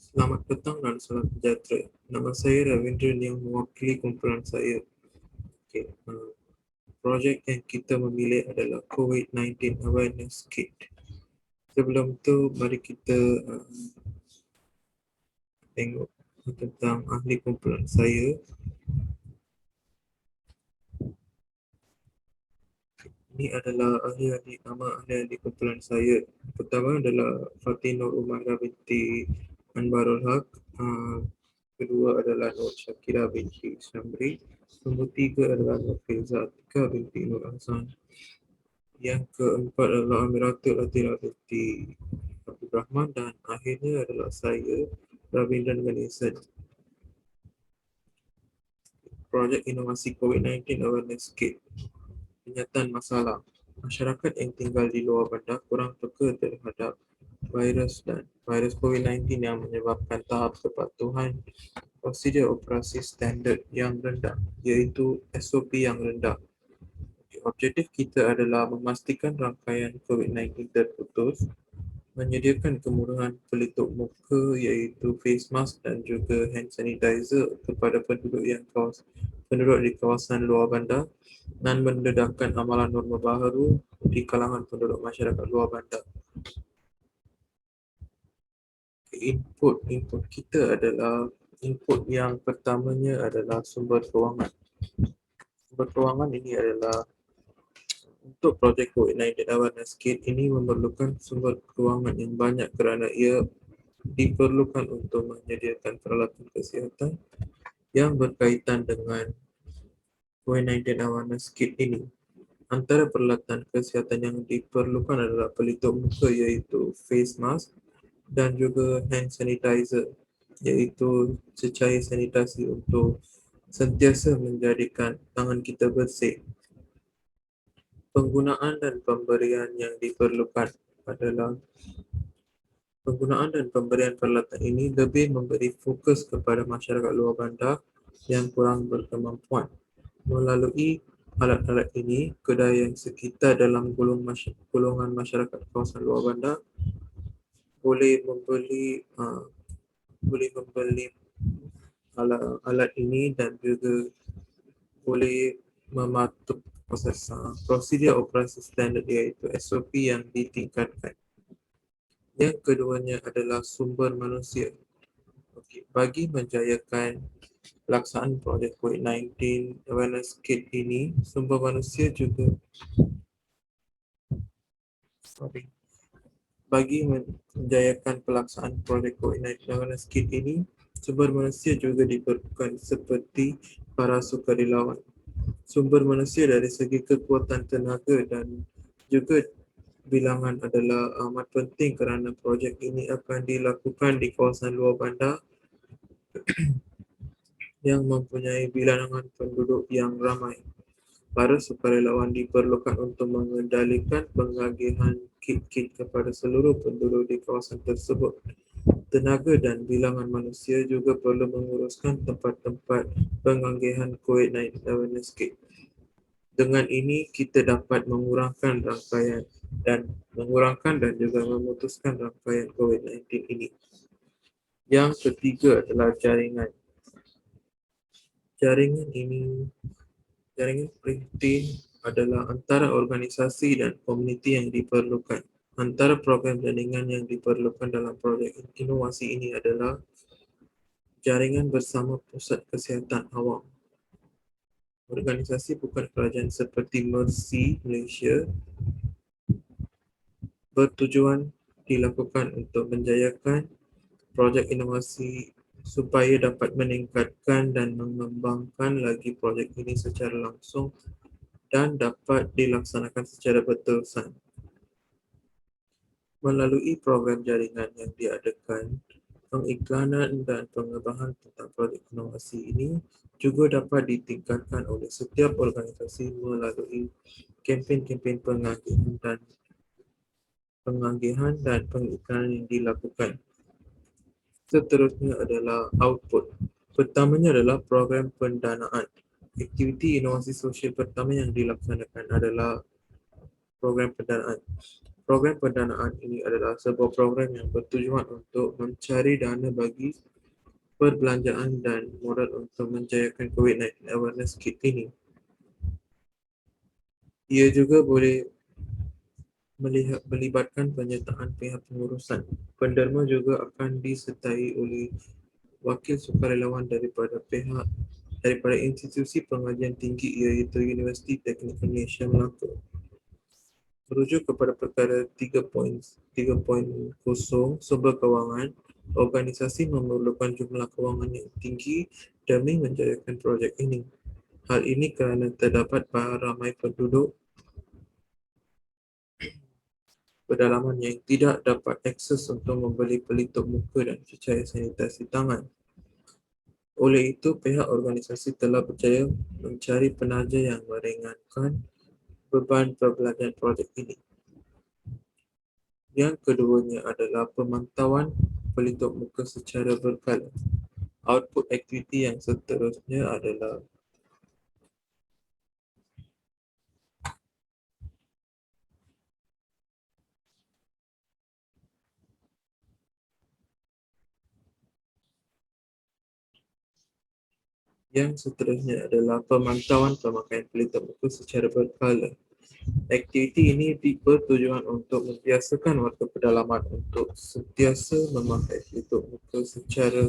Selamat petang dan salam sejahtera. Nama saya Ravindra yang mewakili kumpulan saya. Okay. Projek yang kita memilih adalah COVID-19 Awareness Kit. Sebelum tu, mari kita tengok tentang ahli kumpulan saya. Ini adalah nama ahli kumpulan saya. Pertama adalah Fatinur Umairah binti Anwarul Haq. Kedua adalah Nur Syakira binti Syamri. Nombor tiga adalah Nur Filza Atika binti Nur Azhan. Yang keempat adalah Amiratul Atira binti Abdul Rahman. Dan akhirnya adalah saya, Ravindra Ganesan. Projek Inovasi COVID-19 Awareness Kit. Kenyataan masalah. Masyarakat yang tinggal di luar bandar kurang peka terhadap virus COVID-19 yang menyebabkan tahap kepatuhan prosedur operasi standard yang rendah, iaitu SOP yang rendah. Objektif kita adalah memastikan rangkaian COVID-19 terputus, menyediakan kemurahan pelitup muka iaitu face mask dan juga hand sanitizer kepada penduduk di kawasan luar bandar dan mendedahkan amalan norma baharu di kalangan penduduk masyarakat luar bandar. Input kita adalah input yang pertamanya adalah sumber kewangan. Sumber kewangan ini adalah untuk projek COVID-19 Awareness Kit ini memerlukan sumber kewangan yang banyak kerana ia diperlukan untuk menyediakan peralatan kesihatan yang berkaitan dengan COVID-19 Awareness Kit ini. Antara peralatan kesihatan yang diperlukan adalah pelitup muka iaitu face mask dan juga hand sanitizer iaitu cecair sanitasi untuk sentiasa menjadikan tangan kita bersih. Penggunaan dan pemberian yang diperlukan adalah penggunaan dan pemberian peralatan ini lebih memberi fokus kepada masyarakat luar bandar yang kurang berkemampuan. Melalui alat-alat ini, kedai yang sekitar dalam golongan masyarakat kawasan luar bandar boleh membeli alat ini dan juga boleh mematuhi prosedur operasi standard iaitu SOP yang ditingkatkan. Yang keduanya adalah sumber manusia. Bagi menjayakan pelaksanaan projek COVID-19 Awareness Kit ini, sumber manusia juga Bagi menjayakan pelaksanaan projek COVID-19 Awareness Kit ini, sumber manusia juga diperlukan seperti para sukarelawan. Sumber manusia dari segi kekuatan tenaga dan juga bilangan adalah amat penting kerana projek ini akan dilakukan di kawasan luar bandar yang mempunyai bilangan penduduk yang ramai. Para sukarelawan diperlukan untuk mengendalikan pengagihan kit-kit kepada seluruh penduduk di kawasan tersebut. Tenaga dan bilangan manusia juga perlu menguruskan tempat-tempat pengagihan COVID-19 Awareness Kit. Dengan ini, kita dapat mengurangkan dan juga memutuskan rangkaian COVID-19 ini. Yang ketiga adalah jaringan. Jaringan prihatin adalah antara organisasi dan komuniti yang diperlukan. Antara program jaringan yang diperlukan dalam projek inovasi ini adalah jaringan bersama Pusat Kesihatan Awam, organisasi bukan kerajaan seperti Mercy Malaysia bertujuan dilakukan untuk menjayakan projek inovasi supaya dapat meningkatkan dan mengembangkan lagi projek ini secara langsung dan dapat dilaksanakan secara berterusan. Melalui program jaringan yang diadakan, pengiklanan dan pengebahan tentang projek inovasi ini juga dapat ditingkatkan oleh setiap organisasi melalui kempen-kempen pengagihan dan pengiklanan yang dilakukan. Seterusnya adalah output. Pertamanya adalah program pendanaan. Aktiviti inovasi sosial pertama yang dilaksanakan adalah program pendanaan. Program pendanaan ini adalah sebuah program yang bertujuan untuk mencari dana bagi perbelanjaan dan modal untuk menjayakan COVID-19 awareness kit ini. Ia juga boleh melibatkan penyertaan pihak pengurusan. Penderma juga akan disertai oleh wakil sukarelawan daripada institusi pengajian tinggi iaitu Universiti Teknik Malaysia Melaka. Merujuk kepada perkara 3.3.0 sumber kewangan, organisasi memerlukan jumlah kewangan yang tinggi demi menjayakan projek ini. Hal ini kerana terdapat ramai penduduk pedalaman yang tidak dapat akses untuk membeli pelitup muka dan cecair sanitasi tangan. Oleh itu, pihak organisasi telah berjaya mencari penaja yang meringankan beban perbelanjaan projek ini. Yang keduanya adalah pemantauan pelitup muka secara berkala. Output aktiviti yang seterusnya adalah pemantauan pemakaian pelitup muka secara berkala. Aktiviti ini bertujuan untuk membiasakan warga pedalaman untuk sentiasa memakai pelitup muka secara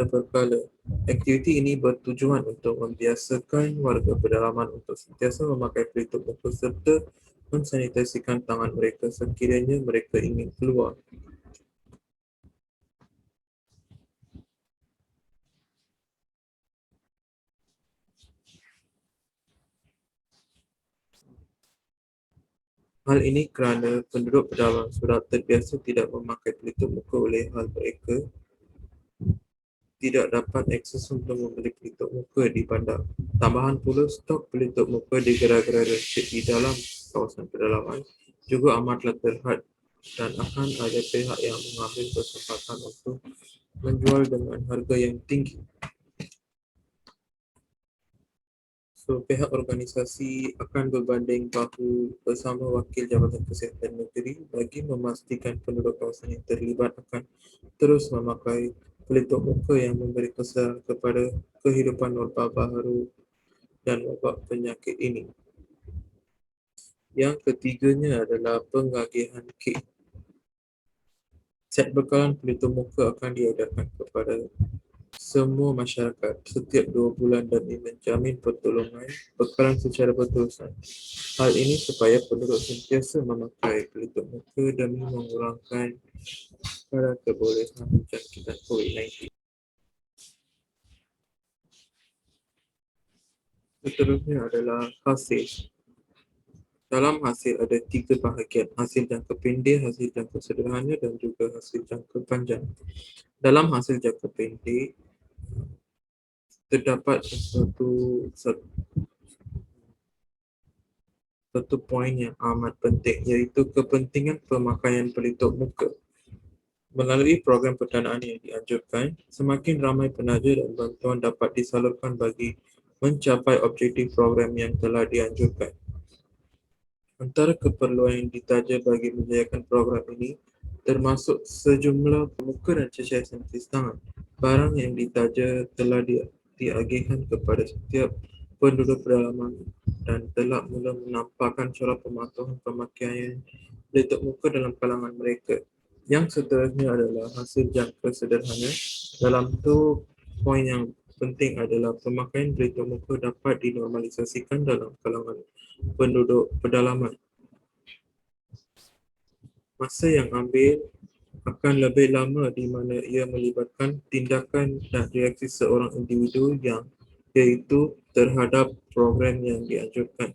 berkala. Aktiviti ini bertujuan untuk membiasakan warga pedalaman untuk sentiasa memakai pelitup muka serta mensanitasikan tangan mereka sekiranya mereka ingin keluar. Hal ini kerana penduduk pedalaman sudah terbiasa tidak memakai pelitup muka oleh hal mereka tidak dapat akses untuk membeli pelitup muka di bandar. Tambahan pula, stok pelitup muka di gerai-gerai rencik di dalam kawasan pedalaman juga amatlah terhad dan akan ada pihak yang mengambil kesempatan untuk menjual dengan harga yang tinggi. So, pihak organisasi akan berbanding bahu bersama wakil Jabatan Kesihatan Negeri bagi memastikan penduduk kawasan yang terlibat akan terus memakai pelitup muka yang memberi kesedaran kepada kehidupan wabak baharu dan wabak penyakit ini. Yang ketiganya adalah pengagihan kit. Set bekalan pelitup muka akan diadakan kepada semua masyarakat setiap 2 bulan demi menjamin pertolongan bekalan secara berterusan. Hal ini supaya penduduk sentiasa memakai pelitup muka demi mengurangkan kadar kebolehan jangkitan COVID-19. Seterusnya adalah hasil. Dalam hasil ada 3 bahagian, hasil jangka pendek, hasil jangka sederhana dan juga hasil jangka panjang. Dalam hasil jangka pendek, terdapat satu poin yang amat penting iaitu kepentingan pemakaian pelitup muka. Melalui program pendanaan yang dianjurkan, semakin ramai penaja dan bantuan dapat disalurkan bagi mencapai objektif program yang telah dianjurkan. Antara keperluan yang ditaja bagi menjayakan program ini termasuk sejumlah muka dan cecair sanitasi tangan. Barang yang ditaja telah diagihkan kepada setiap penduduk pedalaman dan telah mula menampakkan cara pemantauan pemakaian pelitup muka dalam kalangan mereka. Yang seterusnya adalah hasil jangka sederhana. Dalam tu, poin yang penting adalah pemakaian pelitup muka dapat dinormalisasikan dalam kalangan penduduk pedalaman. Masa yang ambil akan lebih lama di mana ia melibatkan tindakan dan reaksi seorang individu yang iaitu terhadap program yang dianjurkan.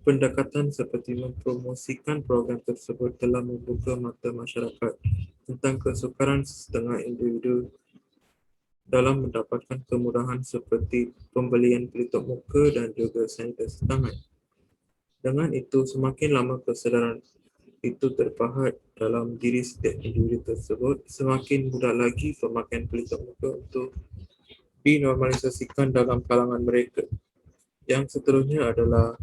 Pendekatan seperti mempromosikan program tersebut telah membuka mata masyarakat tentang kesukaran setengah individu dalam mendapatkan kemudahan seperti pembelian pelitup muka dan juga sanitasi tangan. Dengan itu, semakin lama kesedaran itu terpahat dalam diri setiap individu tersebut, semakin mudah lagi pemakaian pelitup muka untuk dinormalisasikan dalam kalangan mereka. Yang seterusnya adalah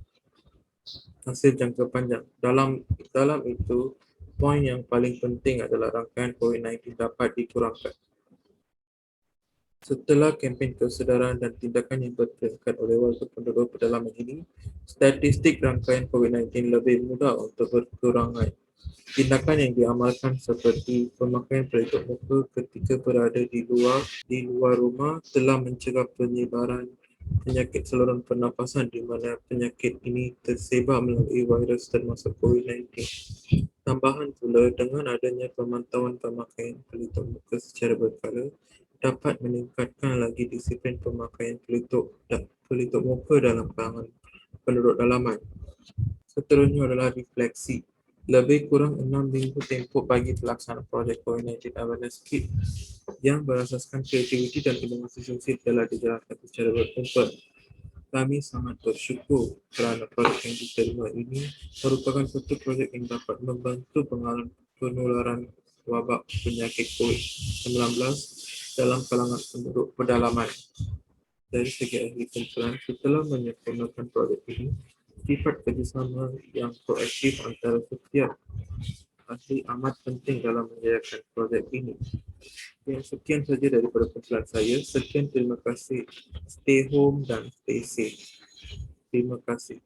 hasil jangka panjang. Dalam itu, poin yang paling penting adalah rangkaian COVID-19 dapat dikurangkan. Setelah kempen kesedaran dan tindakan yang diperintahkan oleh warga penduduk pedalaman ini, statistik rangkaian COVID-19 lebih mudah untuk berkurangan. Tindakan yang diamalkan seperti pemakaian pelitup muka ketika berada di luar rumah telah mencegah penyebaran penyakit saluran pernafasan di mana penyakit ini tersebar melalui virus termasuk COVID-19. Tambahan pula, dengan adanya pemantauan pemakaian pelitup muka secara berkala, dapat meningkatkan lagi disiplin pemakaian pelitup muka dalam kalangan penduduk dalaman. Seterusnya adalah refleksi. Lebih kurang 6 minggu tempoh bagi pelaksanaan projek COVID-19 Awareness Kit yang berasaskan kreativiti dan inovasi sosial telah dijalankan secara berkumpul. Kami sangat bersyukur kerana projek yang diterima ini merupakan satu projek yang dapat membantu penularan wabak penyakit COVID-19 dalam kalangan penduduk pedalaman. Dari segi ahli kumpulan, setelah menyempurnakan projek ini, sifat kerjasama yang proaktif antara setiap ahli amat penting dalam menjayakan projek ini. Sekian saja daripada kumpulan saya. Sekian, terima kasih. Stay home dan stay safe. Terima kasih.